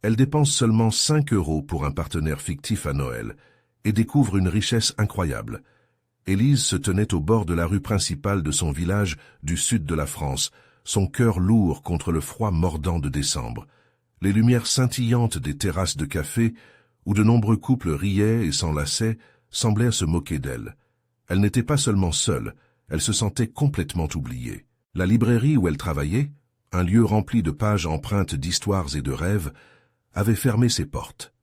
Elle dépense seulement 5 € pour un partenaire fictif à Noël et découvre une richesse incroyable. Élise se tenait au bord de la rue principale de son village du sud de la France, son cœur lourd contre le froid mordant de décembre. Les lumières scintillantes des terrasses de café, où de nombreux couples riaient et s'enlaçaient, semblaient se moquer d'elle. Elle n'était pas seulement seule, elle se sentait complètement oubliée. La librairie où elle travaillait, un lieu rempli de pages empreintes d'histoires et de rêves, avait fermé ses portes.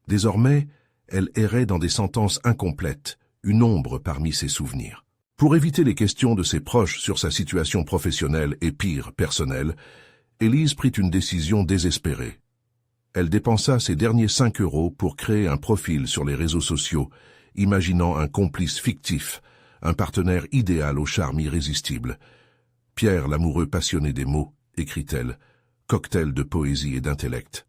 Désormais, elle errait dans des sentences incomplètes, une ombre parmi ses souvenirs. Pour éviter les questions de ses proches sur sa situation professionnelle et pire, personnelle, Élise prit une décision désespérée. Elle dépensa ses derniers 5 € pour créer un profil sur les réseaux sociaux, imaginant un complice fictif, un partenaire idéal au charme irrésistible. Pierre, l'amoureux passionné des mots, écrit-elle, cocktail de poésie et d'intellect.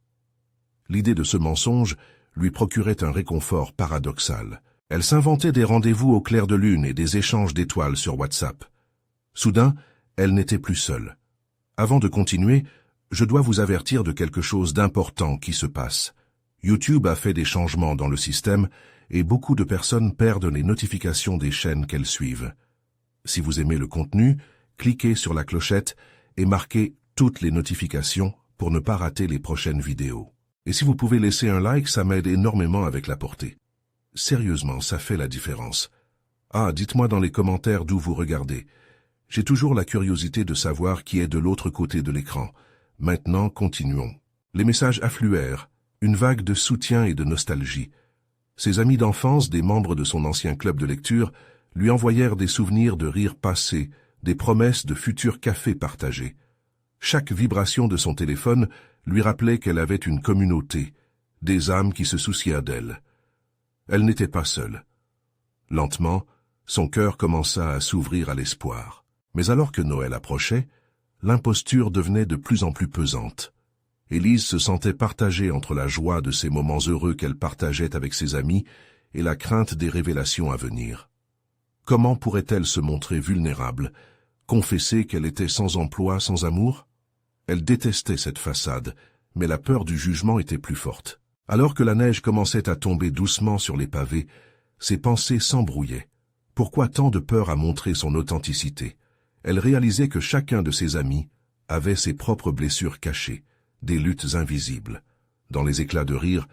L'idée de ce mensonge lui procurait un réconfort paradoxal. Elle s'inventait des rendez-vous au clair de lune et des échanges d'étoiles sur WhatsApp. Soudain, elle n'était plus seule. Avant de continuer, je dois vous avertir de quelque chose d'important qui se passe. YouTube a fait des changements dans le système et beaucoup de personnes perdent les notifications des chaînes qu'elles suivent. Si vous aimez le contenu, cliquez sur la clochette et marquez toutes les notifications pour ne pas rater les prochaines vidéos. Et si vous pouvez laisser un like, ça m'aide énormément avec la portée. Sérieusement, ça fait la différence. Ah, dites-moi dans les commentaires d'où vous regardez. J'ai toujours la curiosité de savoir qui est de l'autre côté de l'écran. Maintenant, continuons. Les messages affluèrent, une vague de soutien et de nostalgie. Ses amis d'enfance, des membres de son ancien club de lecture, lui envoyèrent des souvenirs de rires passés, des promesses de futurs cafés partagés. Chaque vibration de son téléphone lui rappelait qu'elle avait une communauté, des âmes qui se souciaient d'elle. Elle n'était pas seule. Lentement, son cœur commença à s'ouvrir à l'espoir. Mais alors que Noël approchait, l'imposture devenait de plus en plus pesante. Élise se sentait partagée entre la joie de ces moments heureux qu'elle partageait avec ses amis et la crainte des révélations à venir. Comment pourrait-elle se montrer vulnérable, confesser qu'elle était sans emploi, sans amour? Elle détestait cette façade, mais la peur du jugement était plus forte. Alors que la neige commençait à tomber doucement sur les pavés, ses pensées s'embrouillaient. Pourquoi tant de peur à montrer son authenticité? Elle réalisait que chacun de ses amis avait ses propres blessures cachées, des luttes invisibles. Dans les éclats de rire,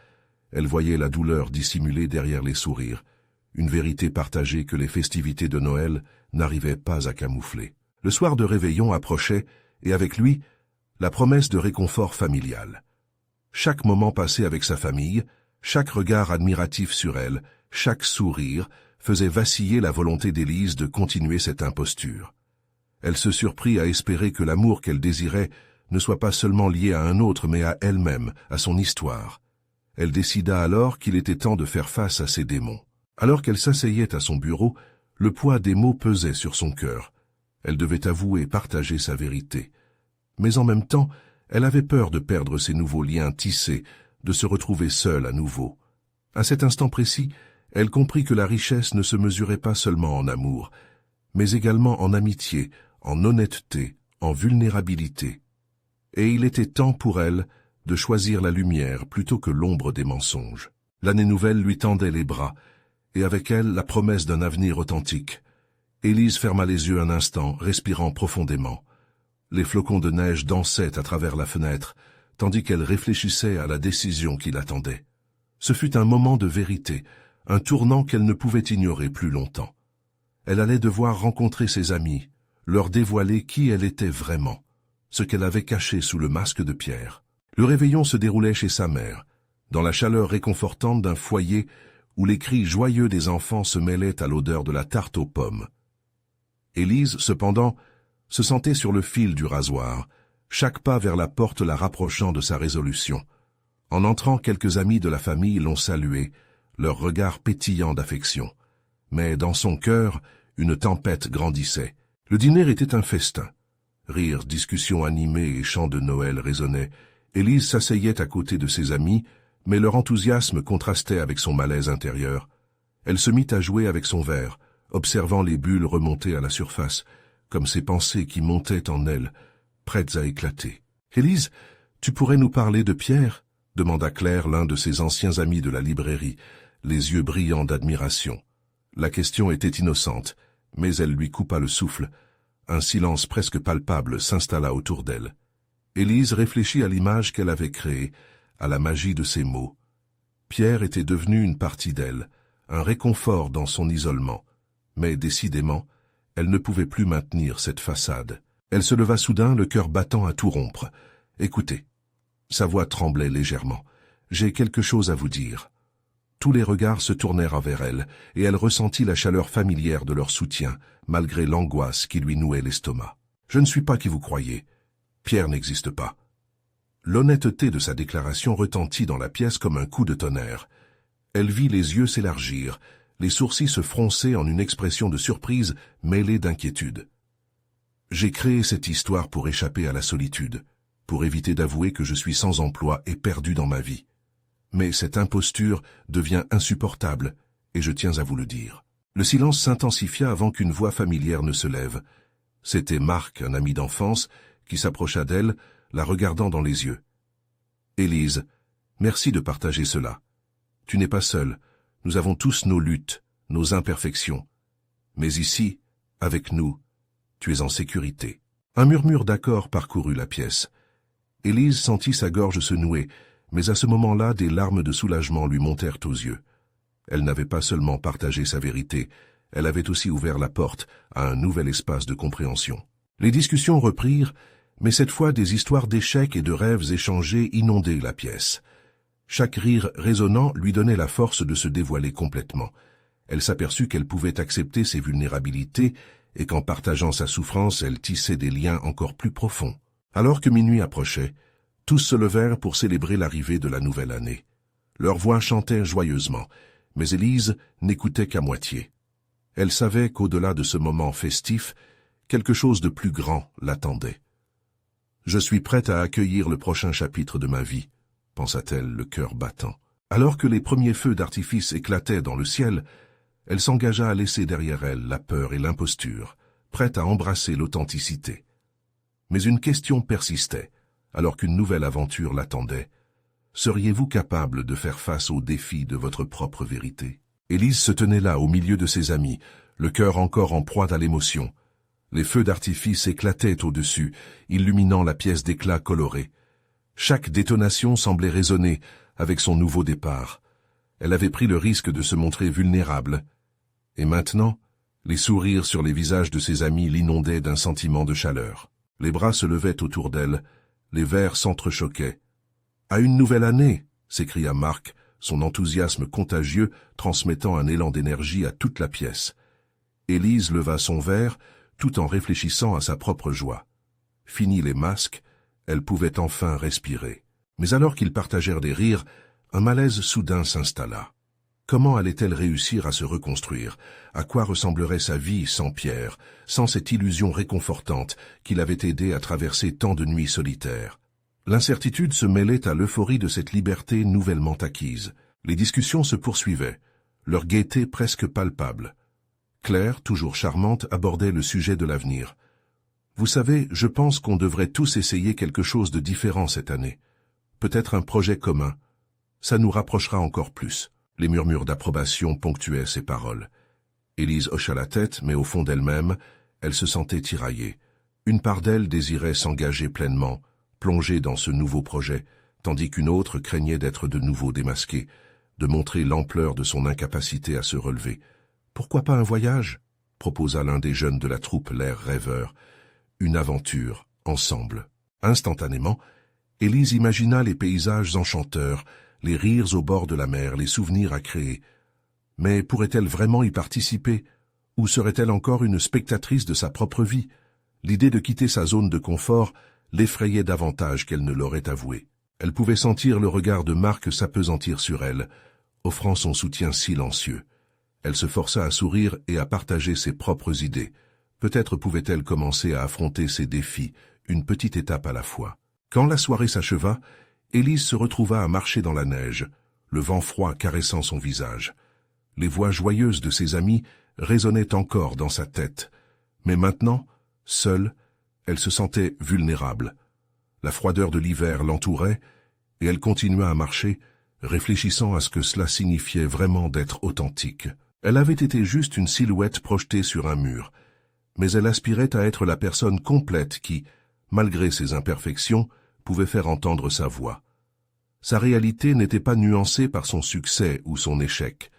elle voyait la douleur dissimulée derrière les sourires, une vérité partagée que les festivités de Noël n'arrivaient pas à camoufler. Le soir de réveillon approchait, et avec lui, la promesse de réconfort familial. Chaque moment passé avec sa famille, chaque regard admiratif sur elle, chaque sourire, faisait vaciller la volonté d'Élise de continuer cette imposture. Elle se surprit à espérer que l'amour qu'elle désirait ne soit pas seulement lié à un autre, mais à elle-même, à son histoire. Elle décida alors qu'il était temps de faire face à ses démons. Alors qu'elle s'asseyait à son bureau, le poids des mots pesait sur son cœur. Elle devait avouer, partager sa vérité. Mais en même temps, elle avait peur de perdre ces nouveaux liens tissés, de se retrouver seule à nouveau. À cet instant précis, elle comprit que la richesse ne se mesurait pas seulement en amour, mais également en amitié, en honnêteté, en vulnérabilité. Et il était temps pour elle de choisir la lumière plutôt que l'ombre des mensonges. L'année nouvelle lui tendait les bras, et avec elle la promesse d'un avenir authentique. Élise ferma les yeux un instant, respirant profondément. Les flocons de neige dansaient à travers la fenêtre, tandis qu'elle réfléchissait à la décision qui l'attendait. Ce fut un moment de vérité, un tournant qu'elle ne pouvait ignorer plus longtemps. Elle allait devoir rencontrer ses amis, leur dévoiler qui elle était vraiment, ce qu'elle avait caché sous le masque de pierre. Le réveillon se déroulait chez sa mère, dans la chaleur réconfortante d'un foyer où les cris joyeux des enfants se mêlaient à l'odeur de la tarte aux pommes. Élise, cependant, se sentait sur le fil du rasoir, chaque pas vers la porte la rapprochant de sa résolution. En entrant, quelques amis de la famille l'ont saluée, leur regard pétillant d'affection. Mais dans son cœur, une tempête grandissait. Le dîner était un festin. Rires, discussions animées et chants de Noël résonnaient. Élise s'asseyait à côté de ses amis, mais leur enthousiasme contrastait avec son malaise intérieur. Elle se mit à jouer avec son verre, observant les bulles remonter à la surface, comme ces pensées qui montaient en elle, prêtes à éclater. « Élise, tu pourrais nous parler de Pierre ?» demanda Claire, l'un de ses anciens amis de la librairie, les yeux brillants d'admiration. La question était innocente, mais elle lui coupa le souffle. Un silence presque palpable s'installa autour d'elle. Élise réfléchit à l'image qu'elle avait créée, à la magie de ses mots. Pierre était devenu une partie d'elle, un réconfort dans son isolement. Mais décidément, elle ne pouvait plus maintenir cette façade. Elle se leva soudain, le cœur battant à tout rompre. « Écoutez. » Sa voix tremblait légèrement. « J'ai quelque chose à vous dire. » Tous les regards se tournèrent vers elle, et elle ressentit la chaleur familière de leur soutien, malgré l'angoisse qui lui nouait l'estomac. « Je ne suis pas qui vous croyez. Pierre n'existe pas. » L'honnêteté de sa déclaration retentit dans la pièce comme un coup de tonnerre. Elle vit les yeux s'élargir, les sourcils se froncer en une expression de surprise mêlée d'inquiétude. « J'ai créé cette histoire pour échapper à la solitude, pour éviter d'avouer que je suis sans emploi et perdu dans ma vie. Mais cette imposture devient insupportable, et je tiens à vous le dire. » Le silence s'intensifia avant qu'une voix familière ne se lève. C'était Marc, un ami d'enfance, qui s'approcha d'elle, la regardant dans les yeux. « Élise, merci de partager cela. Tu n'es pas seule, nous avons tous nos luttes, nos imperfections. Mais ici, avec nous, tu es en sécurité. » Un murmure d'accord parcourut la pièce. Élise sentit sa gorge se nouer, mais à ce moment-là, des larmes de soulagement lui montèrent aux yeux. Elle n'avait pas seulement partagé sa vérité, elle avait aussi ouvert la porte à un nouvel espace de compréhension. Les discussions reprirent, mais cette fois des histoires d'échecs et de rêves échangés inondaient la pièce. Chaque rire résonnant lui donnait la force de se dévoiler complètement. Elle s'aperçut qu'elle pouvait accepter ses vulnérabilités et qu'en partageant sa souffrance, elle tissait des liens encore plus profonds. Alors que minuit approchait, tous se levèrent pour célébrer l'arrivée de la nouvelle année. Leurs voix chantaient joyeusement, mais Élise n'écoutait qu'à moitié. Elle savait qu'au-delà de ce moment festif, quelque chose de plus grand l'attendait. « Je suis prête à accueillir le prochain chapitre de ma vie », pensa-t-elle, le cœur battant. Alors que les premiers feux d'artifice éclataient dans le ciel, elle s'engagea à laisser derrière elle la peur et l'imposture, prête à embrasser l'authenticité. Mais une question persistait, alors qu'une nouvelle aventure l'attendait. Seriez-vous capable de faire face aux défis de votre propre vérité? Élise se tenait là, au milieu de ses amis, le cœur encore en proie à l'émotion. Les feux d'artifice éclataient au-dessus, illuminant la pièce d'éclats colorés. Chaque détonation semblait résonner avec son nouveau départ. Elle avait pris le risque de se montrer vulnérable. Et maintenant, les sourires sur les visages de ses amis l'inondaient d'un sentiment de chaleur. Les bras se levaient autour d'elle, les verres s'entrechoquaient. « À une nouvelle année !» s'écria Marc, son enthousiasme contagieux transmettant un élan d'énergie à toute la pièce. Élise leva son verre, tout en réfléchissant à sa propre joie. Fini les masques, elle pouvait enfin respirer. Mais alors qu'ils partagèrent des rires, un malaise soudain s'installa. Comment allait-elle réussir à se reconstruire? À quoi ressemblerait sa vie sans Pierre, sans cette illusion réconfortante qui l'avait aidé à traverser tant de nuits solitaires? L'incertitude se mêlait à l'euphorie de cette liberté nouvellement acquise. Les discussions se poursuivaient, leur gaieté presque palpable. Claire, toujours charmante, abordait le sujet de l'avenir. « Vous savez, je pense qu'on devrait tous essayer quelque chose de différent cette année. Peut-être un projet commun. Ça nous rapprochera encore plus. » Les murmures d'approbation ponctuaient ses paroles. Élise hocha la tête, mais au fond d'elle-même, elle se sentait tiraillée. Une part d'elle désirait s'engager pleinement, plonger dans ce nouveau projet, tandis qu'une autre craignait d'être de nouveau démasquée, de montrer l'ampleur de son incapacité à se relever. « Pourquoi pas un voyage ?» proposa l'un des jeunes de la troupe, l'air rêveur. Une aventure, ensemble. Instantanément, Élise imagina les paysages enchanteurs, les rires au bord de la mer, les souvenirs à créer. Mais pourrait-elle vraiment y participer? Ou serait-elle encore une spectatrice de sa propre vie? L'idée de quitter sa zone de confort l'effrayait davantage qu'elle ne l'aurait avoué. Elle pouvait sentir le regard de Marc s'appesantir sur elle, offrant son soutien silencieux. Elle se força à sourire et à partager ses propres idées. Peut-être pouvait-elle commencer à affronter ses défis, une petite étape à la fois. Quand la soirée s'acheva, Élise se retrouva à marcher dans la neige, le vent froid caressant son visage. Les voix joyeuses de ses amis résonnaient encore dans sa tête. Mais maintenant, seule, elle se sentait vulnérable. La froideur de l'hiver l'entourait, Et elle continua à marcher, réfléchissant à ce que cela signifiait vraiment d'être authentique. Elle avait été juste une silhouette projetée sur un mur, mais elle aspirait à être la personne complète qui, malgré ses imperfections, pouvait faire entendre sa voix. Sa réalité n'était pas nuancée par son succès ou son échec,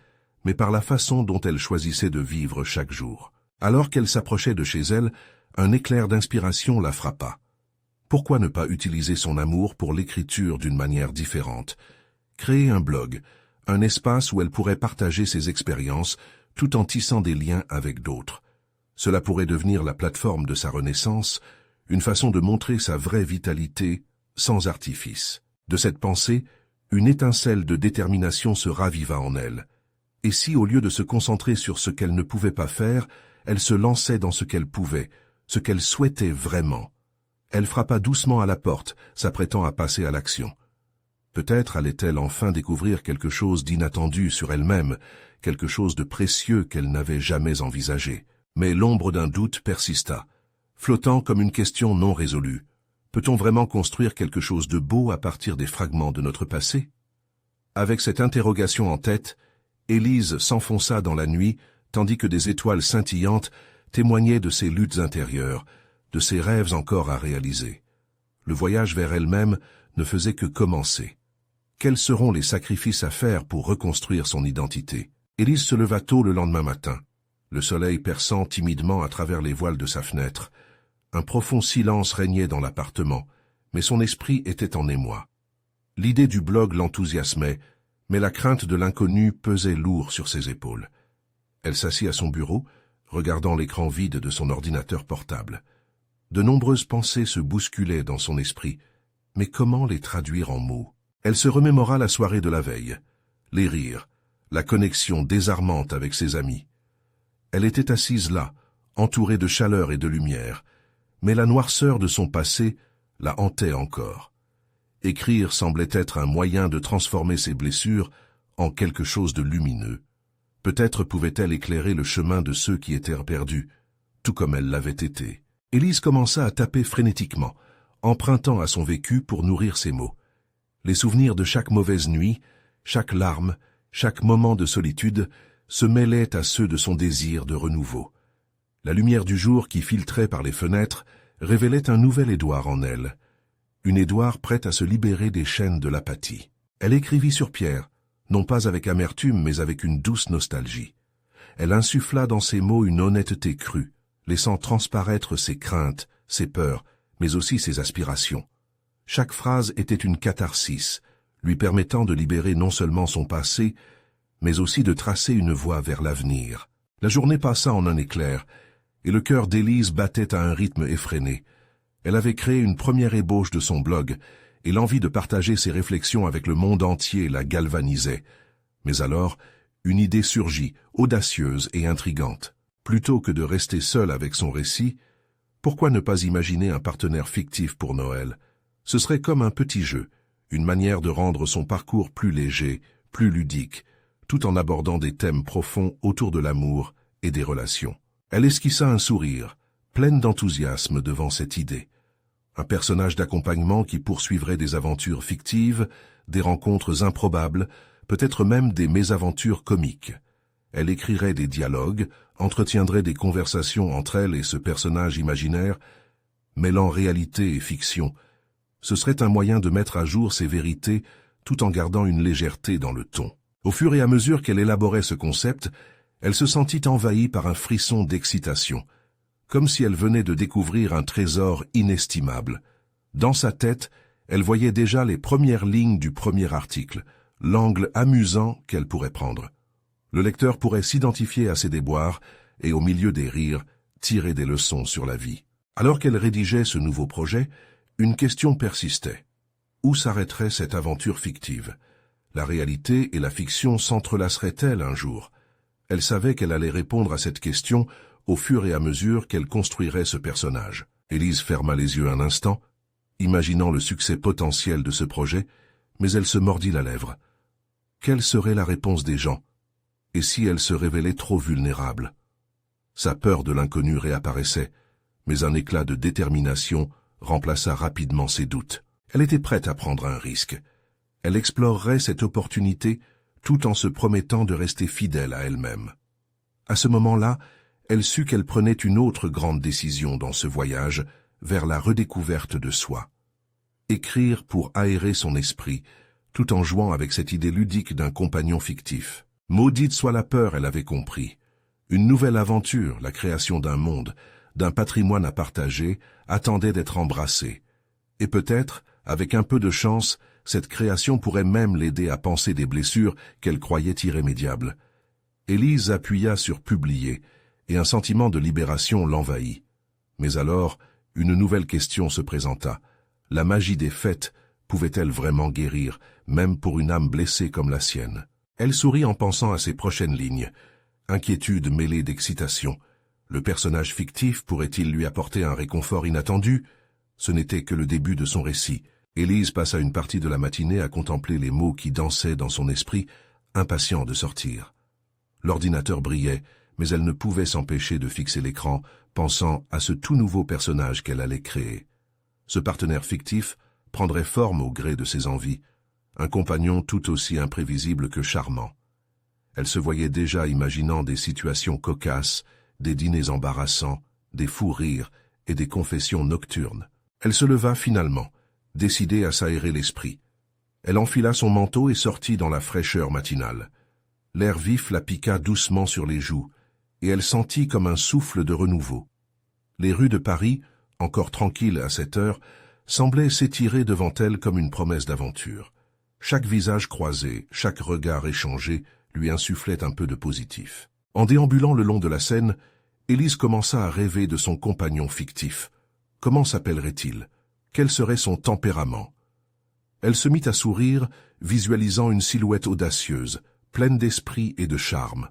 mais par la façon dont elle choisissait de vivre chaque jour. Alors qu'elle s'approchait de chez elle, un éclair d'inspiration la frappa. Pourquoi ne pas utiliser son amour pour l'écriture d'une manière différente? Créer un blog, un espace où elle pourrait partager ses expériences tout en tissant des liens avec d'autres. Cela pourrait devenir la plateforme de sa renaissance, une façon de montrer sa vraie vitalité sans artifice. De cette pensée, une étincelle de détermination se raviva en elle. Et si, au lieu de se concentrer sur ce qu'elle ne pouvait pas faire, elle se lançait dans ce qu'elle pouvait, ce qu'elle souhaitait vraiment? Elle frappa doucement à la porte, s'apprêtant à passer à l'action. Peut-être allait-elle enfin découvrir quelque chose d'inattendu sur elle-même, quelque chose de précieux qu'elle n'avait jamais envisagé. Mais l'ombre d'un doute persista, flottant comme une question non résolue. Peut-on vraiment construire quelque chose de beau à partir des fragments de notre passé? Avec cette interrogation en tête, Élise s'enfonça dans la nuit, tandis que des étoiles scintillantes témoignaient de ses luttes intérieures, de ses rêves encore à réaliser. Le voyage vers elle-même ne faisait que commencer. Quels seront les sacrifices à faire pour reconstruire son identité? Élise se leva tôt le lendemain matin, le soleil perçant timidement à travers les voiles de sa fenêtre. Un profond silence régnait dans l'appartement, mais son esprit était en émoi. L'idée du blog l'enthousiasmait, mais la crainte de l'inconnu pesait lourd sur ses épaules. Elle s'assit à son bureau, regardant l'écran vide de son ordinateur portable. De nombreuses pensées se bousculaient dans son esprit, mais comment les traduire en mots? Elle se remémora la soirée de la veille, les rires, la connexion désarmante avec ses amis. Elle était assise là, entourée de chaleur et de lumière, mais la noirceur de son passé la hantait encore. Écrire semblait être un moyen de transformer ses blessures en quelque chose de lumineux. Peut-être pouvait-elle éclairer le chemin de ceux qui étaient perdus, tout comme elle l'avait été. Élise commença à taper frénétiquement, empruntant à son vécu pour nourrir ses mots. Les souvenirs de chaque mauvaise nuit, chaque larme, chaque moment de solitude se mêlaient à ceux de son désir de renouveau. La lumière du jour qui filtrait par les fenêtres révélait un nouvel Édouard en elle, une Édouard prête à se libérer des chaînes de l'apathie. Elle écrivit sur pierre, non pas avec amertume mais avec une douce nostalgie. Elle insuffla dans ses mots une honnêteté crue, laissant transparaître ses craintes, ses peurs, mais aussi ses aspirations. Chaque phrase était une catharsis, lui permettant de libérer non seulement son passé, mais aussi de tracer une voie vers l'avenir. La journée passa en un éclair, et le cœur d'Élise battait à un rythme effréné. Elle avait créé une première ébauche de son blog, et l'envie de partager ses réflexions avec le monde entier la galvanisait. Mais alors, une idée surgit, audacieuse et intrigante. Plutôt que de rester seule avec son récit, pourquoi ne pas imaginer un partenaire fictif pour Noël? Ce serait comme un petit jeu, une manière de rendre son parcours plus léger, plus ludique, tout en abordant des thèmes profonds autour de l'amour et des relations. Elle esquissa un sourire, pleine d'enthousiasme devant cette idée. Un personnage d'accompagnement qui poursuivrait des aventures fictives, des rencontres improbables, peut-être même des mésaventures comiques. Elle écrirait des dialogues, entretiendrait des conversations entre elle et ce personnage imaginaire, mêlant réalité et fiction. Ce serait un moyen de mettre à jour ses vérités tout en gardant une légèreté dans le ton. Au fur et à mesure qu'elle élaborait ce concept, elle se sentit envahie par un frisson d'excitation, comme si elle venait de découvrir un trésor inestimable. Dans sa tête, elle voyait déjà les premières lignes du premier article, l'angle amusant qu'elle pourrait prendre. Le lecteur pourrait s'identifier à ses déboires et, au milieu des rires, tirer des leçons sur la vie. Alors qu'elle rédigeait ce nouveau projet, une question persistait. Où s'arrêterait cette aventure fictive? La réalité et la fiction s'entrelaceraient-elles un jour? Elle savait qu'elle allait répondre à cette question au fur et à mesure qu'elle construirait ce personnage. Élise ferma les yeux un instant, imaginant le succès potentiel de ce projet, mais elle se mordit la lèvre. Quelle serait la réponse des gens? Et si elle se révélait trop vulnérable? Sa peur de l'inconnu réapparaissait, mais un éclat de détermination remplaça rapidement ses doutes. Elle était prête à prendre un risque. Elle explorerait cette opportunité tout en se promettant de rester fidèle à elle-même. À ce moment-là, elle sut qu'elle prenait une autre grande décision dans ce voyage vers la redécouverte de soi. Écrire pour aérer son esprit, tout en jouant avec cette idée ludique d'un compagnon fictif. Maudite soit la peur, elle avait compris. Une nouvelle aventure, la création d'un monde, d'un patrimoine à partager, attendait d'être embrassée. Et peut-être, avec un peu de chance, cette création pourrait même l'aider à panser des blessures qu'elle croyait irrémédiables. Élise appuya sur « publier » et un sentiment de libération l'envahit. Mais alors, une nouvelle question se présenta. La magie des fêtes pouvait-elle vraiment guérir, même pour une âme blessée comme la sienne? Elle sourit en pensant à ses prochaines lignes. Inquiétude mêlée d'excitation. Le personnage fictif pourrait-il lui apporter un réconfort inattendu? Ce n'était que le début de son récit. Élise passa une partie de la matinée à contempler les mots qui dansaient dans son esprit, impatient de sortir. L'ordinateur brillait, mais elle ne pouvait s'empêcher de fixer l'écran, pensant à ce tout nouveau personnage qu'elle allait créer. Ce partenaire fictif prendrait forme au gré de ses envies, un compagnon tout aussi imprévisible que charmant. Elle se voyait déjà imaginant des situations cocasses, des dîners embarrassants, des fous rires et des confessions nocturnes. Elle se leva finalement, décidée à s'aérer l'esprit. Elle enfila son manteau et sortit dans la fraîcheur matinale. L'air vif la piqua doucement sur les joues, et elle sentit comme un souffle de renouveau. Les rues de Paris, encore tranquilles à cette heure, semblaient s'étirer devant elle comme une promesse d'aventure. Chaque visage croisé, chaque regard échangé lui insufflait un peu de positif. En déambulant le long de la Seine, Élise commença à rêver de son compagnon fictif. Comment s'appellerait-il? Quel serait son tempérament? Elle se mit à sourire, visualisant une silhouette audacieuse, pleine d'esprit et de charme.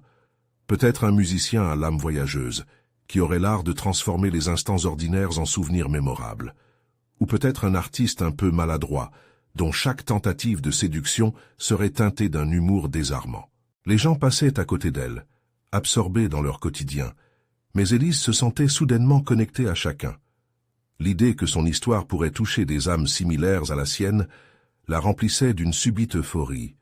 Peut-être un musicien à l'âme voyageuse, qui aurait l'art de transformer les instants ordinaires en souvenirs mémorables. Ou peut-être un artiste un peu maladroit, dont chaque tentative de séduction serait teintée d'un humour désarmant. Les gens passaient à côté d'elle, absorbés dans leur quotidien, mais Élise se sentait soudainement connectée à chacun. L'idée que son histoire pourrait toucher des âmes similaires à la sienne la remplissait d'une subite euphorie.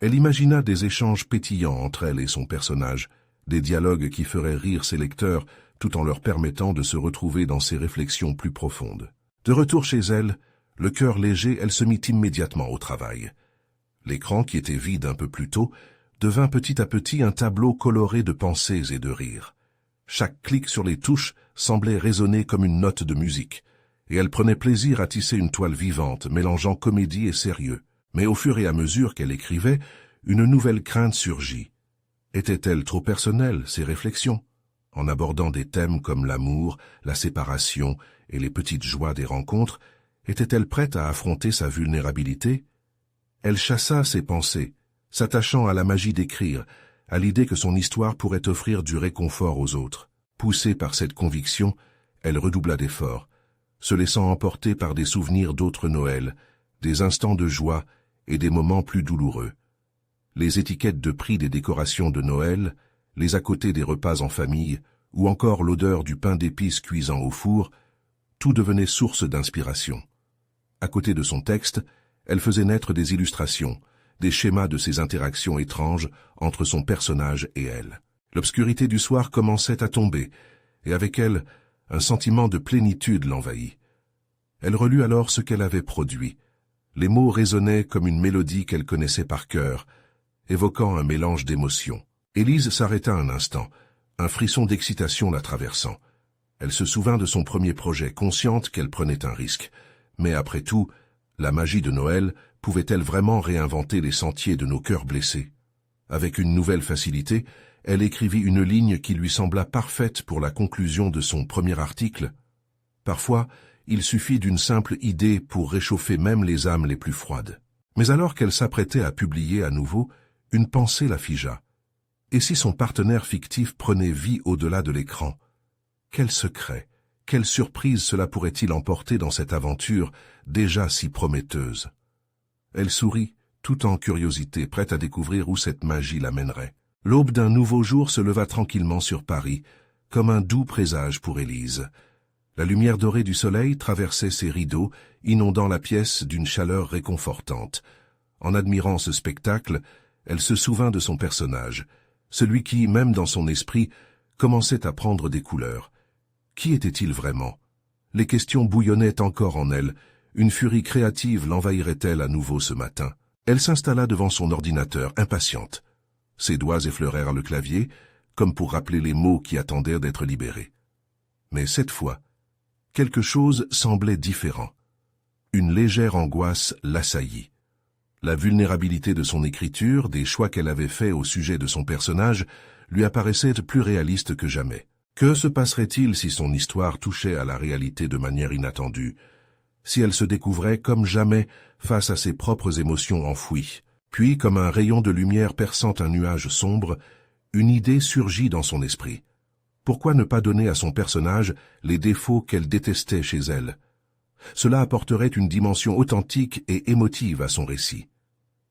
Elle imagina des échanges pétillants entre elle et son personnage, des dialogues qui feraient rire ses lecteurs tout en leur permettant de se retrouver dans ses réflexions plus profondes. De retour chez elle, le cœur léger, elle se mit immédiatement au travail. L'écran, qui était vide un peu plus tôt, devint petit à petit un tableau coloré de pensées et de rires. Chaque clic sur les touches semblait résonner comme une note de musique, et elle prenait plaisir à tisser une toile vivante, mélangeant comédie et sérieux. Mais au fur et à mesure qu'elle écrivait, une nouvelle crainte surgit. Étaient-elles trop personnelles, ces réflexions? En abordant des thèmes comme l'amour, la séparation et les petites joies des rencontres, était-elle prête à affronter sa vulnérabilité? Elle chassa ses pensées, s'attachant à la magie d'écrire, à l'idée que son histoire pourrait offrir du réconfort aux autres. Poussée par cette conviction, elle redoubla d'efforts, se laissant emporter par des souvenirs d'autres Noëls, des instants de joie et des moments plus douloureux. Les étiquettes de prix des décorations de Noël, les à côté des repas en famille, ou encore l'odeur du pain d'épices cuisant au four, tout devenait source d'inspiration. À côté de son texte, elle faisait naître des illustrations, des schémas de ces interactions étranges entre son personnage et elle. L'obscurité du soir commençait à tomber, et avec elle, un sentiment de plénitude l'envahit. Elle relut alors ce qu'elle avait produit. Les mots résonnaient comme une mélodie qu'elle connaissait par cœur, évoquant un mélange d'émotions. Élise s'arrêta un instant, un frisson d'excitation la traversant. Elle se souvint de son premier projet, consciente qu'elle prenait un risque. Mais après tout, la magie de Noël pouvait-elle vraiment réinventer les sentiers de nos cœurs blessés? Avec une nouvelle facilité, elle écrivit une ligne qui lui sembla parfaite pour la conclusion de son premier article. Parfois, il suffit d'une simple idée pour réchauffer même les âmes les plus froides. Mais alors qu'elle s'apprêtait à publier à nouveau, une pensée la figea. Et si son partenaire fictif prenait vie au-delà de l'écran? Quel secret, quelle surprise cela pourrait-il emporter dans cette aventure déjà si prometteuse? Elle sourit, tout en curiosité, prête à découvrir où cette magie l'amènerait. L'aube d'un nouveau jour se leva tranquillement sur Paris, comme un doux présage pour Élise. La lumière dorée du soleil traversait ses rideaux, inondant la pièce d'une chaleur réconfortante. En admirant ce spectacle, elle se souvint de son personnage, celui qui, même dans son esprit, commençait à prendre des couleurs. Qui était-il vraiment? Les questions bouillonnaient encore en elle. Une furie créative l'envahirait-elle à nouveau ce matin? Elle s'installa devant son ordinateur, impatiente. Ses doigts effleurèrent le clavier, comme pour rappeler les mots qui attendaient d'être libérés. Mais cette fois, quelque chose semblait différent. Une légère angoisse l'assaillit. La vulnérabilité de son écriture, des choix qu'elle avait faits au sujet de son personnage, lui apparaissait plus réaliste que jamais. Que se passerait-il si son histoire touchait à la réalité de manière inattendue? Si elle se découvrait comme jamais face à ses propres émotions enfouies? Puis, comme un rayon de lumière perçant un nuage sombre, une idée surgit dans son esprit. Pourquoi ne pas donner à son personnage les défauts qu'elle détestait chez elle? Cela apporterait une dimension authentique et émotive à son récit.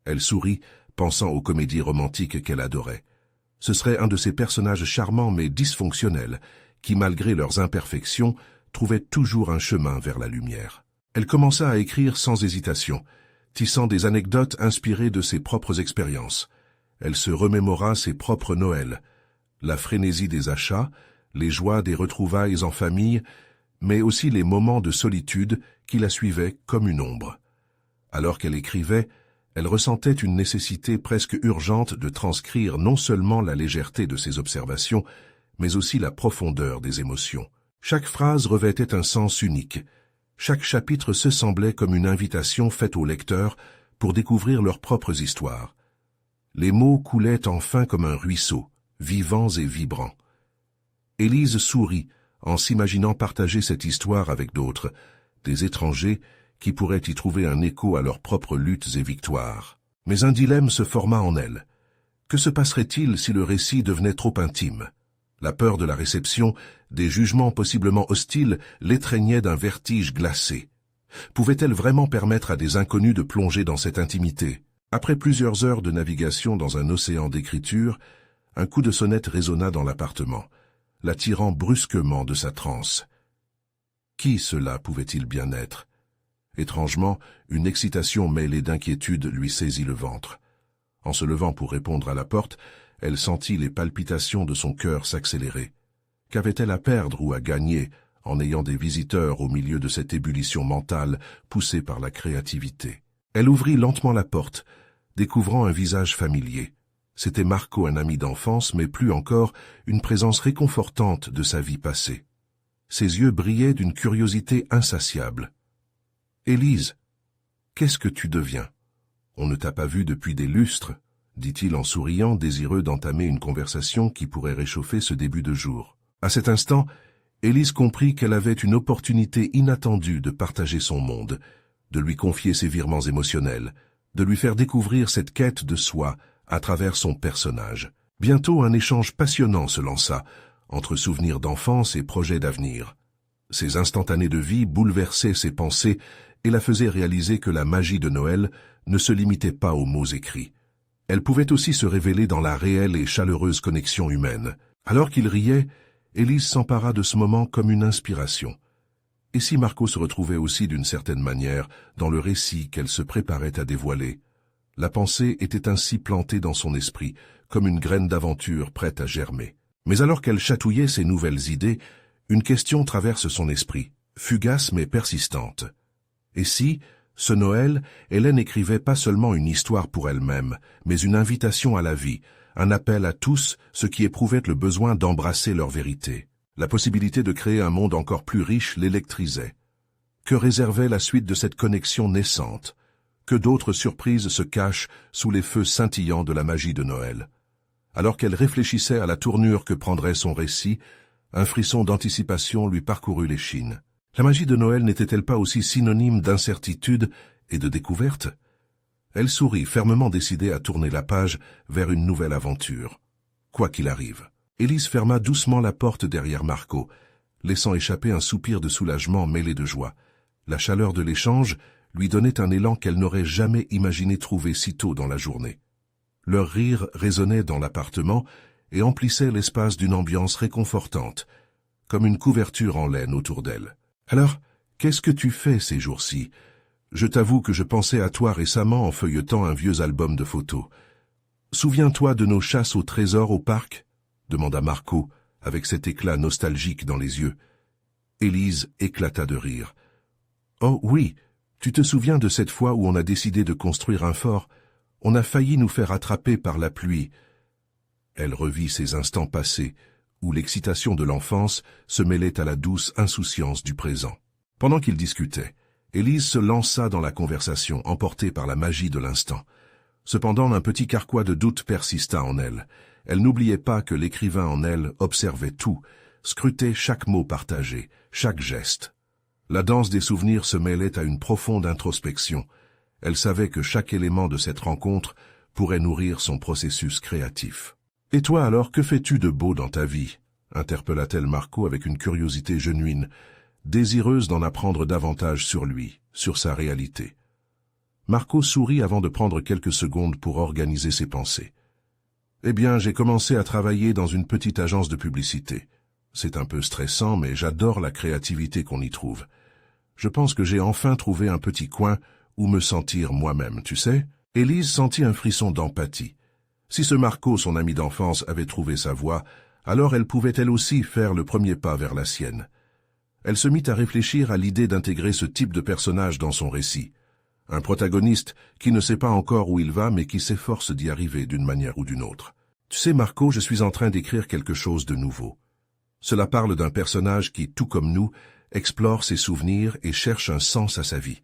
Elle sourit, pensant aux comédies romantiques qu'elle adorait. Ce serait un de ces personnages charmants mais dysfonctionnels, qui, malgré leurs imperfections, trouvaient toujours un chemin vers la lumière. Elle commença à écrire sans hésitation, tissant des anecdotes inspirées de ses propres expériences. Elle se remémora ses propres Noëls, la frénésie des achats, les joies des retrouvailles en famille, mais aussi les moments de solitude qui la suivaient comme une ombre. Alors qu'elle écrivait, elle ressentait une nécessité presque urgente de transcrire non seulement la légèreté de ses observations, mais aussi la profondeur des émotions. Chaque phrase revêtait un sens unique. Chaque chapitre se semblait comme une invitation faite aux lecteurs pour découvrir leurs propres histoires. Les mots coulaient enfin comme un ruisseau, vivants et vibrants. Élise sourit en s'imaginant partager cette histoire avec d'autres, des étrangers qui pourraient y trouver un écho à leurs propres luttes et victoires. Mais un dilemme se forma en elle. Que se passerait-il si le récit devenait trop intime? La peur de la réception, des jugements possiblement hostiles, l'étreignait d'un vertige glacé. Pouvait-elle vraiment permettre à des inconnus de plonger dans cette intimité? Après plusieurs heures de navigation dans un océan d'écriture, un coup de sonnette résonna dans l'appartement, l'attirant brusquement de sa transe. Qui cela pouvait-il bien être? Étrangement, une excitation mêlée d'inquiétude lui saisit le ventre. En se levant pour répondre à la porte, elle sentit les palpitations de son cœur s'accélérer. Qu'avait-elle à perdre ou à gagner en ayant des visiteurs au milieu de cette ébullition mentale poussée par la créativité? Elle ouvrit lentement la porte, découvrant un visage familier. C'était Marco, un ami d'enfance, mais plus encore une présence réconfortante de sa vie passée. Ses yeux brillaient d'une curiosité insatiable. « Élise, qu'est-ce que tu deviens? On ne t'a pas vue depuis des lustres, » dit-il en souriant, désireux d'entamer une conversation qui pourrait réchauffer ce début de jour. À cet instant, Élise comprit qu'elle avait une opportunité inattendue de partager son monde, de lui confier ses virements émotionnels, de lui faire découvrir cette quête de soi à travers son personnage. Bientôt un échange passionnant se lança, entre souvenirs d'enfance et projets d'avenir. Ces instantanés de vie bouleversaient ses pensées et la faisaient réaliser que la magie de Noël ne se limitait pas aux mots écrits. Elle pouvait aussi se révéler dans la réelle et chaleureuse connexion humaine. Alors qu'il riait, Élise s'empara de ce moment comme une inspiration. Et si Marco se retrouvait aussi d'une certaine manière dans le récit qu'elle se préparait à dévoiler? La pensée était ainsi plantée dans son esprit, comme une graine d'aventure prête à germer. Mais alors qu'elle chatouillait ses nouvelles idées, une question traverse son esprit, fugace mais persistante. Et si, ce Noël, Hélène écrivait pas seulement une histoire pour elle-même, mais une invitation à la vie, un appel à tous ceux qui éprouvaient le besoin d'embrasser leur vérité. La possibilité de créer un monde encore plus riche l'électrisait. Que réservait la suite de cette connexion naissante? Que d'autres surprises se cachent sous les feux scintillants de la magie de Noël? Alors qu'elle réfléchissait à la tournure que prendrait son récit, un frisson d'anticipation lui parcourut l'échine. La magie de Noël n'était-elle pas aussi synonyme d'incertitude et de découverte? Elle sourit, fermement décidée à tourner la page vers une nouvelle aventure. Quoi qu'il arrive. Élise ferma doucement la porte derrière Marco, laissant échapper un soupir de soulagement mêlé de joie. La chaleur de l'échange lui donnait un élan qu'elle n'aurait jamais imaginé trouver si tôt dans la journée. Leur rire résonnait dans l'appartement et emplissait l'espace d'une ambiance réconfortante, comme une couverture en laine autour d'elle. « Alors, qu'est-ce que tu fais ces jours-ci » Je t'avoue que je pensais à toi récemment en feuilletant un vieux album de photos. Souviens-toi de nos chasses au trésor au parc? Demanda Marco, avec cet éclat nostalgique dans les yeux. Élise éclata de rire. Oh oui, tu te souviens de cette fois où on a décidé de construire un fort? On a failli nous faire attraper par la pluie. Elle revit ces instants passés, où l'excitation de l'enfance se mêlait à la douce insouciance du présent. Pendant qu'ils discutaient, Élise se lança dans la conversation, emportée par la magie de l'instant. Cependant, un petit carquois de doute persista en elle. Elle n'oubliait pas que l'écrivain en elle observait tout, scrutait chaque mot partagé, chaque geste. La danse des souvenirs se mêlait à une profonde introspection. Elle savait que chaque élément de cette rencontre pourrait nourrir son processus créatif. « Et toi alors, que fais-tu de beau dans ta vie ?» interpella-t-elle Marco avec une curiosité genuine, désireuse d'en apprendre davantage sur lui, sur sa réalité. Marco sourit avant de prendre quelques secondes pour organiser ses pensées. « Eh bien, j'ai commencé à travailler dans une petite agence de publicité. C'est un peu stressant, mais j'adore la créativité qu'on y trouve. Je pense que j'ai enfin trouvé un petit coin où me sentir moi-même, tu sais ?» Élise sentit un frisson d'empathie. Si ce Marco, son ami d'enfance, avait trouvé sa voie, alors elle pouvait elle aussi faire le premier pas vers la sienne. Elle se mit à réfléchir à l'idée d'intégrer ce type de personnage dans son récit. Un protagoniste qui ne sait pas encore où il va, mais qui s'efforce d'y arriver d'une manière ou d'une autre. « Tu sais, Marco, je suis en train d'écrire quelque chose de nouveau. Cela parle d'un personnage qui, tout comme nous, explore ses souvenirs et cherche un sens à sa vie.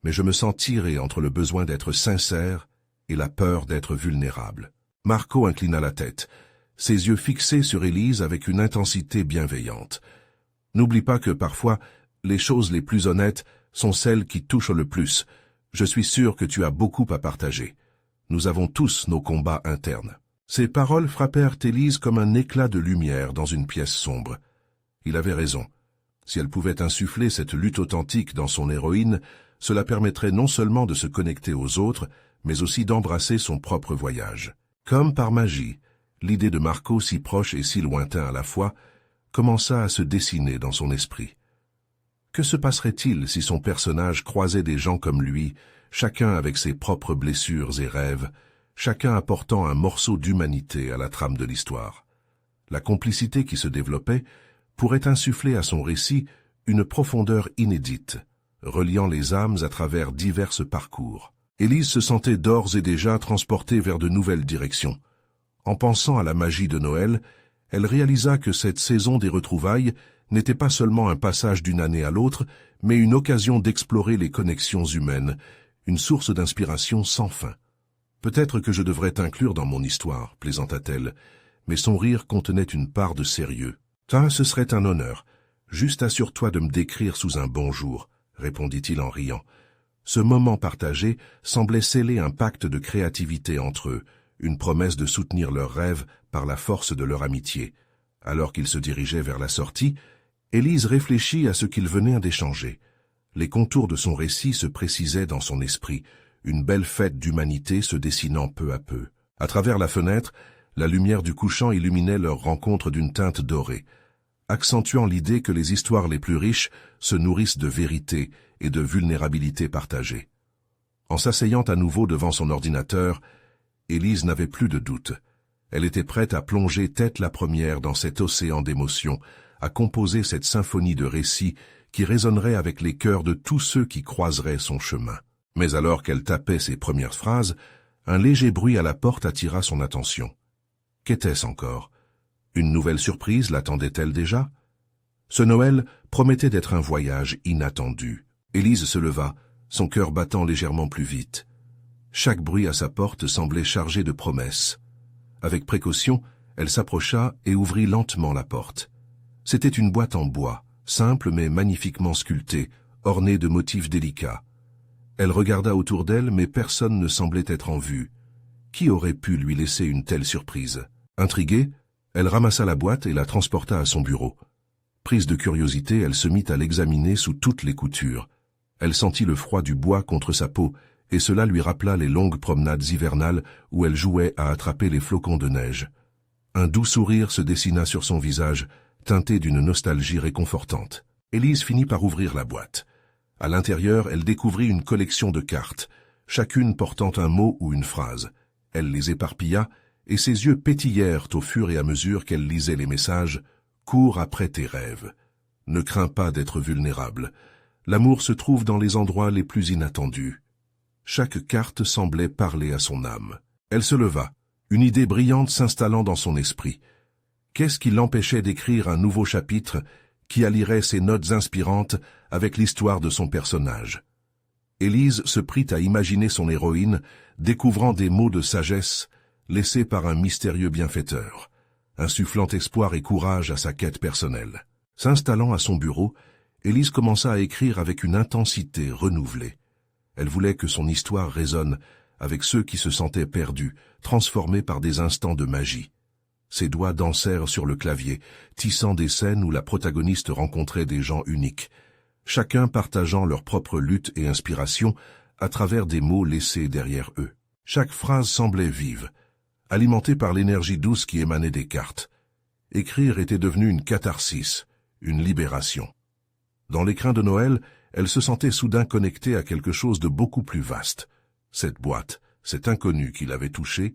Mais je me sens tiré entre le besoin d'être sincère et la peur d'être vulnérable. » Marco inclina la tête, ses yeux fixés sur Élise avec une intensité bienveillante. « N'oublie pas que parfois, les choses les plus honnêtes sont celles qui touchent le plus. Je suis sûr que tu as beaucoup à partager. Nous avons tous nos combats internes. » Ces paroles frappèrent Élise comme un éclat de lumière dans une pièce sombre. Il avait raison. Si elle pouvait insuffler cette lutte authentique dans son héroïne, cela permettrait non seulement de se connecter aux autres, mais aussi d'embrasser son propre voyage. Comme par magie, l'idée de Marco, si proche et si lointain à la fois, commença à se dessiner dans son esprit. Que se passerait-il si son personnage croisait des gens comme lui, chacun avec ses propres blessures et rêves, chacun apportant un morceau d'humanité à la trame de l'histoire? La complicité qui se développait pourrait insuffler à son récit une profondeur inédite, reliant les âmes à travers divers parcours. Élise se sentait d'ores et déjà transportée vers de nouvelles directions. En pensant à la magie de Noël, elle réalisa que cette saison des retrouvailles n'était pas seulement un passage d'une année à l'autre, mais une occasion d'explorer les connexions humaines, une source d'inspiration sans fin. « Peut-être que je devrais t'inclure dans mon histoire, plaisanta-t-elle, mais son rire contenait une part de sérieux. « Ce serait un honneur. Juste assure-toi de me décrire sous un bonjour, » répondit-il en riant. Ce moment partagé semblait sceller un pacte de créativité entre eux, une promesse de soutenir leurs rêves par la force de leur amitié. Alors qu'ils se dirigeaient vers la sortie, Élise réfléchit à ce qu'ils venaient d'échanger. Les contours de son récit se précisaient dans son esprit, une belle fête d'humanité se dessinant peu à peu. À travers la fenêtre, la lumière du couchant illuminait leur rencontre d'une teinte dorée, accentuant l'idée que les histoires les plus riches se nourrissent de vérité et de vulnérabilité partagée. En s'asseyant à nouveau devant son ordinateur, Élise n'avait plus de doute. Elle était prête à plonger tête la première dans cet océan d'émotions, à composer cette symphonie de récits qui résonnerait avec les cœurs de tous ceux qui croiseraient son chemin. Mais alors qu'elle tapait ses premières phrases, un léger bruit à la porte attira son attention. Qu'était-ce encore? Une nouvelle surprise l'attendait-elle déjà? Ce Noël promettait d'être un voyage inattendu. Élise se leva, son cœur battant légèrement plus vite. Chaque bruit à sa porte semblait chargé de promesses. Avec précaution, elle s'approcha et ouvrit lentement la porte. C'était une boîte en bois, simple mais magnifiquement sculptée, ornée de motifs délicats. Elle regarda autour d'elle, mais personne ne semblait être en vue. Qui aurait pu lui laisser une telle surprise? Intriguée, elle ramassa la boîte et la transporta à son bureau. Prise de curiosité, elle se mit à l'examiner sous toutes les coutures. Elle sentit le froid du bois contre sa peau, et cela lui rappela les longues promenades hivernales où elle jouait à attraper les flocons de neige. Un doux sourire se dessina sur son visage, teinté d'une nostalgie réconfortante. Élise finit par ouvrir la boîte. À l'intérieur, elle découvrit une collection de cartes, chacune portant un mot ou une phrase. Elle les éparpilla, et ses yeux pétillèrent au fur et à mesure qu'elle lisait les messages « Cours après tes rêves. Ne crains pas d'être vulnérable. L'amour se trouve dans les endroits les plus inattendus. » Chaque carte semblait parler à son âme. Elle se leva, une idée brillante s'installant dans son esprit. Qu'est-ce qui l'empêchait d'écrire un nouveau chapitre qui allierait ses notes inspirantes avec l'histoire de son personnage? Élise se prit à imaginer son héroïne, découvrant des mots de sagesse laissés par un mystérieux bienfaiteur, insufflant espoir et courage à sa quête personnelle. S'installant à son bureau, Élise commença à écrire avec une intensité renouvelée. Elle voulait que son histoire résonne avec ceux qui se sentaient perdus, transformés par des instants de magie. Ses doigts dansèrent sur le clavier, tissant des scènes où la protagoniste rencontrait des gens uniques, chacun partageant leur propre lutte et inspiration à travers des mots laissés derrière eux. Chaque phrase semblait vive, alimentée par l'énergie douce qui émanait des cartes. Écrire était devenu une catharsis, une libération. Dans l'écrin de Noël, elle se sentait soudain connectée à quelque chose de beaucoup plus vaste. Cette boîte, cet inconnu qui l'avait touchée,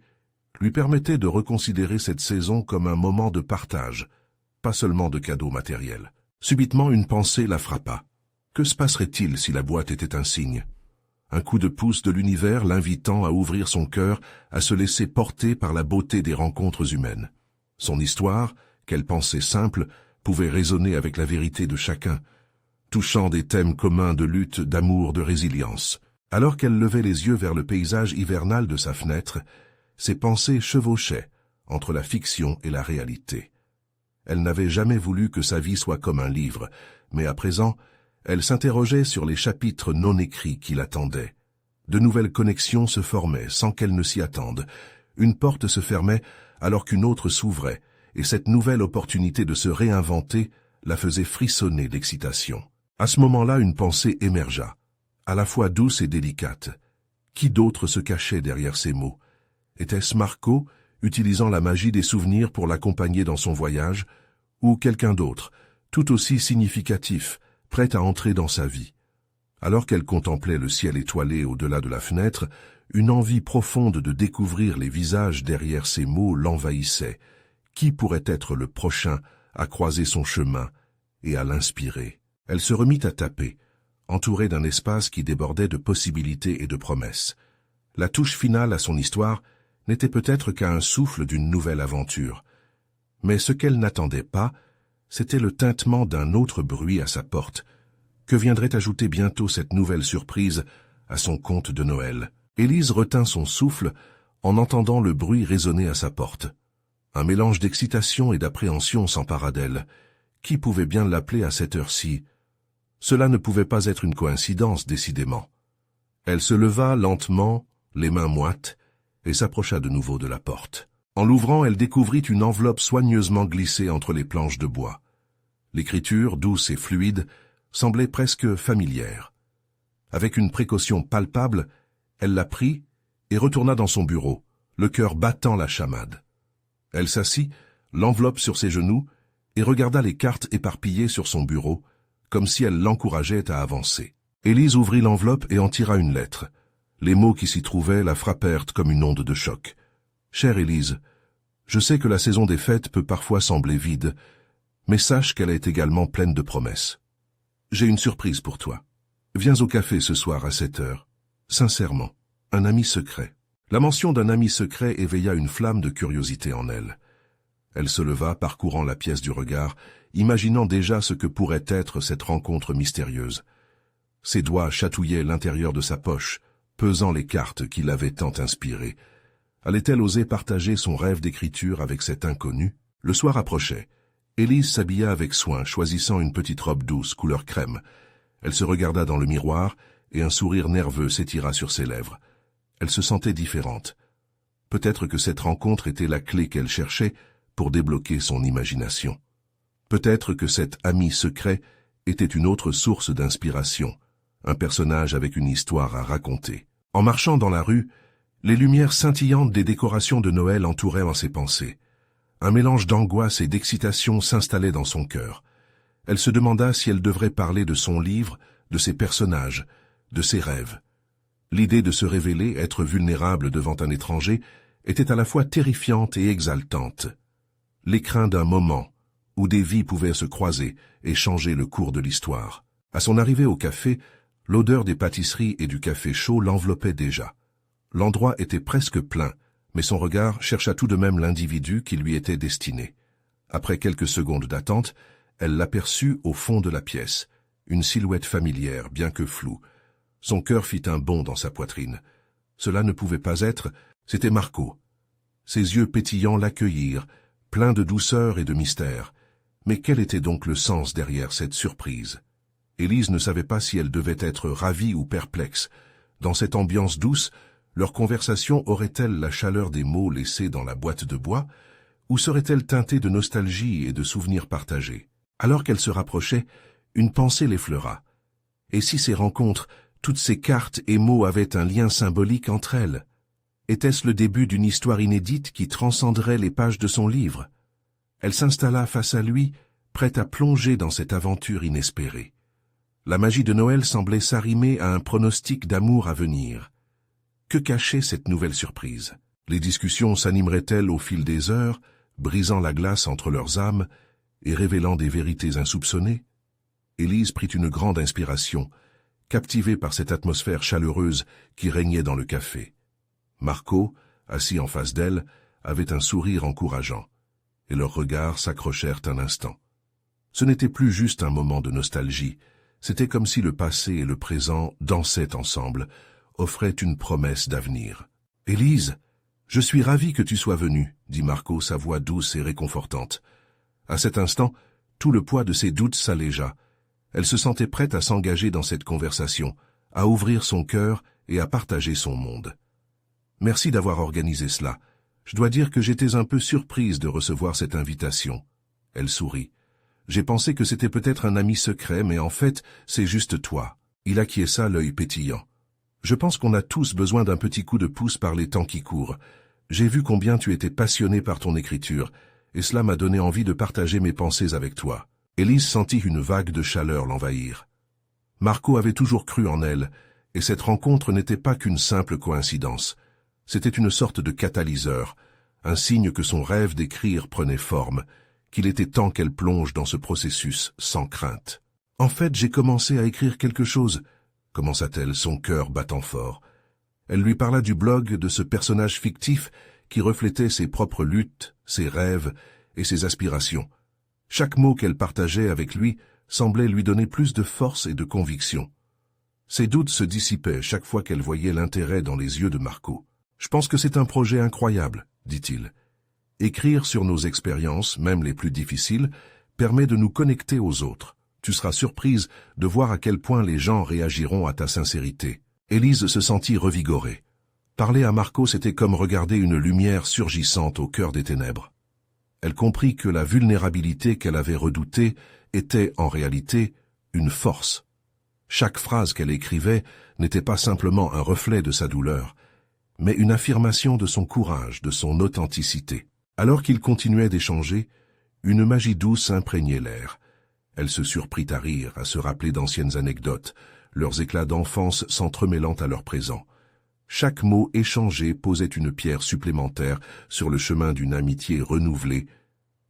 lui permettait de reconsidérer cette saison comme un moment de partage, pas seulement de cadeaux matériels. Subitement, une pensée la frappa. Que se passerait-il si la boîte était un signe? Un coup de pouce de l'univers l'invitant à ouvrir son cœur, à se laisser porter par la beauté des rencontres humaines. Son histoire, qu'elle pensait simple, pouvait résonner avec la vérité de chacun, touchant des thèmes communs de lutte, d'amour, de résilience. Alors qu'elle levait les yeux vers le paysage hivernal de sa fenêtre, ses pensées chevauchaient entre la fiction et la réalité. Elle n'avait jamais voulu que sa vie soit comme un livre, mais à présent, elle s'interrogeait sur les chapitres non écrits qui l'attendaient. De nouvelles connexions se formaient sans qu'elle ne s'y attende. Une porte se fermait alors qu'une autre s'ouvrait, et cette nouvelle opportunité de se réinventer la faisait frissonner d'excitation. À ce moment-là, une pensée émergea, à la fois douce et délicate. Qui d'autre se cachait derrière ces mots? Était-ce Marco, utilisant la magie des souvenirs pour l'accompagner dans son voyage, ou quelqu'un d'autre, tout aussi significatif, prêt à entrer dans sa vie? Alors qu'elle contemplait le ciel étoilé au-delà de la fenêtre, une envie profonde de découvrir les visages derrière ces mots l'envahissait. Qui pourrait être le prochain à croiser son chemin et à l'inspirer? Elle se remit à taper, entourée d'un espace qui débordait de possibilités et de promesses. La touche finale à son histoire n'était peut-être qu'à un souffle d'une nouvelle aventure. Mais ce qu'elle n'attendait pas, c'était le tintement d'un autre bruit à sa porte. Que viendrait ajouter bientôt cette nouvelle surprise à son conte de Noël? Élise retint son souffle en entendant le bruit résonner à sa porte. Un mélange d'excitation et d'appréhension s'empara d'elle. Qui pouvait bien l'appeler à cette heure-ci? Cela ne pouvait pas être une coïncidence, décidément. Elle se leva lentement, les mains moites, et s'approcha de nouveau de la porte. En l'ouvrant, elle découvrit une enveloppe soigneusement glissée entre les planches de bois. L'écriture, douce et fluide, semblait presque familière. Avec une précaution palpable, elle la prit et retourna dans son bureau, le cœur battant la chamade. Elle s'assit, l'enveloppe sur ses genoux, et regarda les cartes éparpillées sur son bureau, comme si elle l'encourageait à avancer. Élise ouvrit l'enveloppe et en tira une lettre. Les mots qui s'y trouvaient la frappèrent comme une onde de choc. « Chère Élise, je sais que la saison des fêtes peut parfois sembler vide, mais sache qu'elle est également pleine de promesses. J'ai une surprise pour toi. Viens au café ce soir à 7 heures. Sincèrement, un ami secret. » La mention d'un ami secret éveilla une flamme de curiosité en elle. Elle se leva, parcourant la pièce du regard, imaginant déjà ce que pourrait être cette rencontre mystérieuse. Ses doigts chatouillaient l'intérieur de sa poche, pesant les cartes qui l'avaient tant inspirée. Allait-elle oser partager son rêve d'écriture avec cet inconnu? Le soir approchait. Élise s'habilla avec soin, choisissant une petite robe douce, couleur crème. Elle se regarda dans le miroir, et un sourire nerveux s'étira sur ses lèvres. Elle se sentait différente. Peut-être que cette rencontre était la clé qu'elle cherchait pour débloquer son imagination. Peut-être que cet ami secret était une autre source d'inspiration, un personnage avec une histoire à raconter. En marchant dans la rue, les lumières scintillantes des décorations de Noël entouraient en ses pensées. Un mélange d'angoisse et d'excitation s'installait dans son cœur. Elle se demanda si elle devrait parler de son livre, de ses personnages, de ses rêves. L'idée de se révéler, être vulnérable devant un étranger, était à la fois terrifiante et exaltante. L'écrin d'un moment, où des vies pouvaient se croiser et changer le cours de l'histoire. À son arrivée au café, l'odeur des pâtisseries et du café chaud l'enveloppait déjà. L'endroit était presque plein, mais son regard chercha tout de même l'individu qui lui était destiné. Après quelques secondes d'attente, elle l'aperçut au fond de la pièce, une silhouette familière, bien que floue. Son cœur fit un bond dans sa poitrine. Cela ne pouvait pas être, c'était Marco. Ses yeux pétillants l'accueillirent, pleins de douceur et de mystère. Mais quel était donc le sens derrière cette surprise? Élise ne savait pas si elle devait être ravie ou perplexe. Dans cette ambiance douce, leur conversation aurait-elle la chaleur des mots laissés dans la boîte de bois, ou serait-elle teintée de nostalgie et de souvenirs partagés? Alors qu'elle se rapprochait, une pensée l'effleura. Et si ces rencontres, toutes ces cartes et mots avaient un lien symbolique entre elles? Était-ce le début d'une histoire inédite qui transcenderait les pages de son livre? Elle s'installa face à lui, prête à plonger dans cette aventure inespérée. La magie de Noël semblait s'arrimer à un pronostic d'amour à venir. Que cachait cette nouvelle surprise? Les discussions s'animeraient-elles au fil des heures, brisant la glace entre leurs âmes et révélant des vérités insoupçonnées? Élise prit une grande inspiration, captivée par cette atmosphère chaleureuse qui régnait dans le café. Marco, assis en face d'elle, avait un sourire encourageant, et leurs regards s'accrochèrent un instant. Ce n'était plus juste un moment de nostalgie, c'était comme si le passé et le présent dansaient ensemble, offraient une promesse d'avenir. « Élise, je suis ravi que tu sois venue, » dit Marco, sa voix douce et réconfortante. À cet instant, tout le poids de ses doutes s'allégea. Elle se sentait prête à s'engager dans cette conversation, à ouvrir son cœur et à partager son monde. « Merci d'avoir organisé cela. Je dois dire que j'étais un peu surprise de recevoir cette invitation. » Elle sourit. « J'ai pensé que c'était peut-être un ami secret, mais en fait, c'est juste toi. » Il acquiesça, l'œil pétillant. « Je pense qu'on a tous besoin d'un petit coup de pouce par les temps qui courent. J'ai vu combien tu étais passionné par ton écriture, et cela m'a donné envie de partager mes pensées avec toi. » Élise sentit une vague de chaleur l'envahir. Marco avait toujours cru en elle, et cette rencontre n'était pas qu'une simple coïncidence. C'était une sorte de catalyseur, un signe que son rêve d'écrire prenait forme, qu'il était temps qu'elle plonge dans ce processus sans crainte. « En fait, j'ai commencé à écrire quelque chose, » commença-t-elle, son cœur battant fort. Elle lui parla du blog de ce personnage fictif qui reflétait ses propres luttes, ses rêves et ses aspirations. Chaque mot qu'elle partageait avec lui semblait lui donner plus de force et de conviction. Ses doutes se dissipaient chaque fois qu'elle voyait l'intérêt dans les yeux de Marco. « Je pense que c'est un projet incroyable, » dit-il. « Écrire sur nos expériences, même les plus difficiles, permet de nous connecter aux autres. Tu seras surprise de voir à quel point les gens réagiront à ta sincérité. » Élise se sentit revigorée. Parler à Marco, c'était comme regarder une lumière surgissante au cœur des ténèbres. Elle comprit que la vulnérabilité qu'elle avait redoutée était, en réalité, une force. Chaque phrase qu'elle écrivait n'était pas simplement un reflet de sa douleur, mais une affirmation de son courage, de son authenticité. Alors qu'ils continuaient d'échanger, une magie douce imprégnait l'air. Elle se surprit à rire, à se rappeler d'anciennes anecdotes, leurs éclats d'enfance s'entremêlant à leur présent. Chaque mot échangé posait une pierre supplémentaire sur le chemin d'une amitié renouvelée,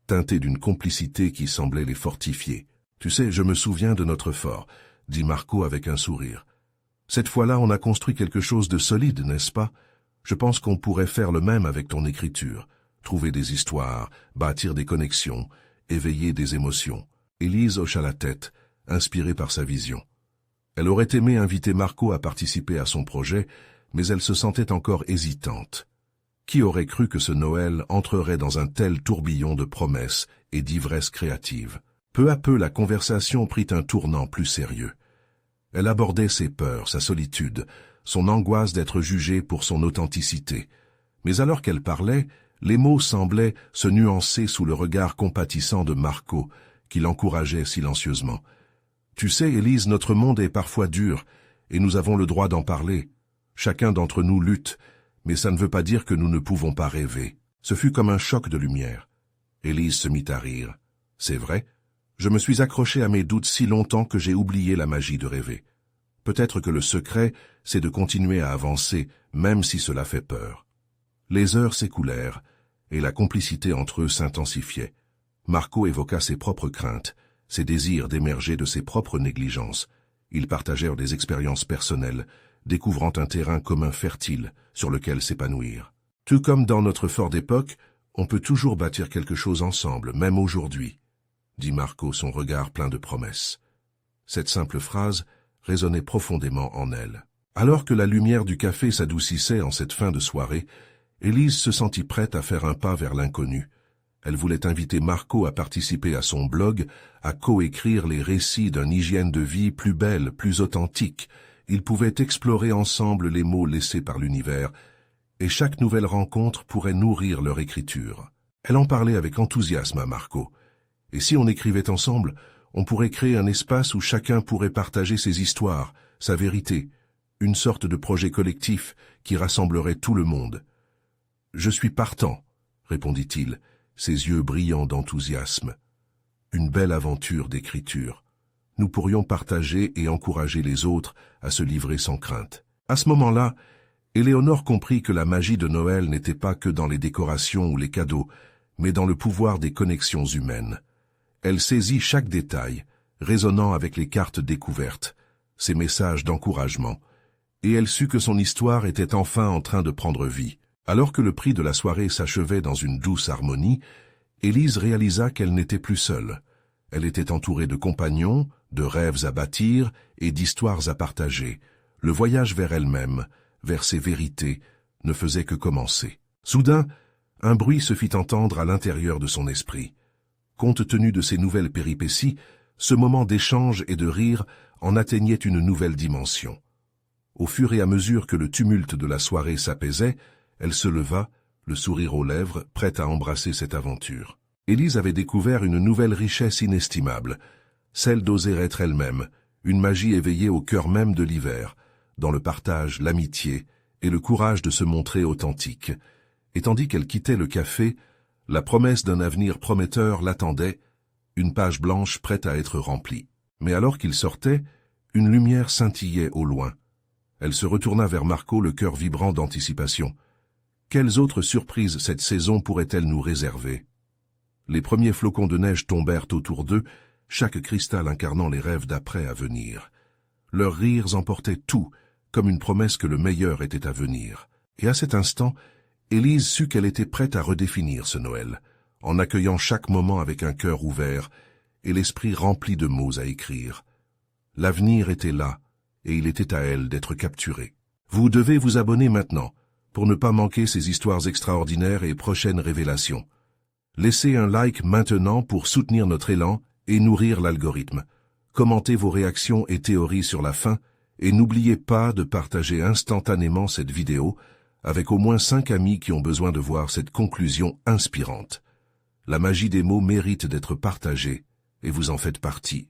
teintée d'une complicité qui semblait les fortifier. « Tu sais, je me souviens de notre fort, » dit Marco avec un sourire. « Cette fois-là, on a construit quelque chose de solide, n'est-ce pas? Je pense qu'on pourrait faire le même avec ton écriture. Trouver des histoires, bâtir des connexions, éveiller des émotions. » Élise hocha la tête, inspirée par sa vision. Elle aurait aimé inviter Marco à participer à son projet, mais elle se sentait encore hésitante. Qui aurait cru que ce Noël entrerait dans un tel tourbillon de promesses et d'ivresse créative? Peu à peu, la conversation prit un tournant plus sérieux. Elle abordait ses peurs, sa solitude, son angoisse d'être jugée pour son authenticité. Mais alors qu'elle parlait, les mots semblaient se nuancer sous le regard compatissant de Marco, qui l'encourageait silencieusement. « Tu sais, Élise, notre monde est parfois dur, et nous avons le droit d'en parler. Chacun d'entre nous lutte, mais ça ne veut pas dire que nous ne pouvons pas rêver. » Ce fut comme un choc de lumière. Élise se mit à rire. « C'est vrai, Je me suis accroché à mes doutes si longtemps que j'ai oublié la magie de rêver. Peut-être que le secret, c'est de continuer à avancer, même si cela fait peur. Les heures s'écoulèrent, et la complicité entre eux s'intensifiait. Marco évoqua ses propres craintes, ses désirs d'émerger de ses propres négligences. Ils partagèrent des expériences personnelles, découvrant un terrain commun fertile sur lequel s'épanouir. Tout comme dans notre fort d'époque, on peut toujours bâtir quelque chose ensemble, même aujourd'hui, dit Marco, son regard plein de promesses. Cette simple phrase résonnait profondément en elle. Alors que la lumière du café s'adoucissait en cette fin de soirée, Élise se sentit prête à faire un pas vers l'inconnu. Elle voulait inviter Marco à participer à son blog, à coécrire les récits d'une hygiène de vie plus belle, plus authentique. Ils pouvaient explorer ensemble les mots laissés par l'univers, et chaque nouvelle rencontre pourrait nourrir leur écriture. Elle en parlait avec enthousiasme à Marco. Et si on écrivait ensemble, on pourrait créer un espace où chacun pourrait partager ses histoires, sa vérité, une sorte de projet collectif qui rassemblerait tout le monde. « Je suis partant », répondit-il, ses yeux brillants d'enthousiasme. Une belle aventure d'écriture. Nous pourrions partager et encourager les autres à se livrer sans crainte. À ce moment-là, Éléonore comprit que la magie de Noël n'était pas que dans les décorations ou les cadeaux, mais dans le pouvoir des connexions humaines. Elle saisit chaque détail, résonnant avec les cartes découvertes, ses messages d'encouragement, et elle sut que son histoire était enfin en train de prendre vie. Alors que le prix de la soirée s'achevait dans une douce harmonie, Élise réalisa qu'elle n'était plus seule. Elle était entourée de compagnons, de rêves à bâtir et d'histoires à partager. Le voyage vers elle-même, vers ses vérités, ne faisait que commencer. Soudain, un bruit se fit entendre à l'intérieur de son esprit. Compte tenu de ces nouvelles péripéties, ce moment d'échange et de rire en atteignait une nouvelle dimension. Au fur et à mesure que le tumulte de la soirée s'apaisait, elle se leva, le sourire aux lèvres, prête à embrasser cette aventure. Élise avait découvert une nouvelle richesse inestimable, celle d'oser être elle-même, une magie éveillée au cœur même de l'hiver, dans le partage, l'amitié et le courage de se montrer authentique. Et tandis qu'elle quittait le café, la promesse d'un avenir prometteur l'attendait, une page blanche prête à être remplie. Mais alors qu'il sortait, une lumière scintillait au loin. Elle se retourna vers Marco, le cœur vibrant d'anticipation. Quelles autres surprises cette saison pourrait-elle nous réserver? Les premiers flocons de neige tombèrent autour d'eux, chaque cristal incarnant les rêves d'après à venir. Leurs rires emportaient tout, comme une promesse que le meilleur était à venir. Et à cet instant, Élise sut qu'elle était prête à redéfinir ce Noël, en accueillant chaque moment avec un cœur ouvert et l'esprit rempli de mots à écrire. L'avenir était là, et il était à elle d'être capturé. Vous devez vous abonner maintenant, pour ne pas manquer ces histoires extraordinaires et prochaines révélations. Laissez un like maintenant pour soutenir notre élan et nourrir l'algorithme. Commentez vos réactions et théories sur la fin, et n'oubliez pas de partager instantanément cette vidéo avec au moins 5 amis qui ont besoin de voir cette conclusion inspirante. La magie des mots mérite d'être partagée, et vous en faites partie.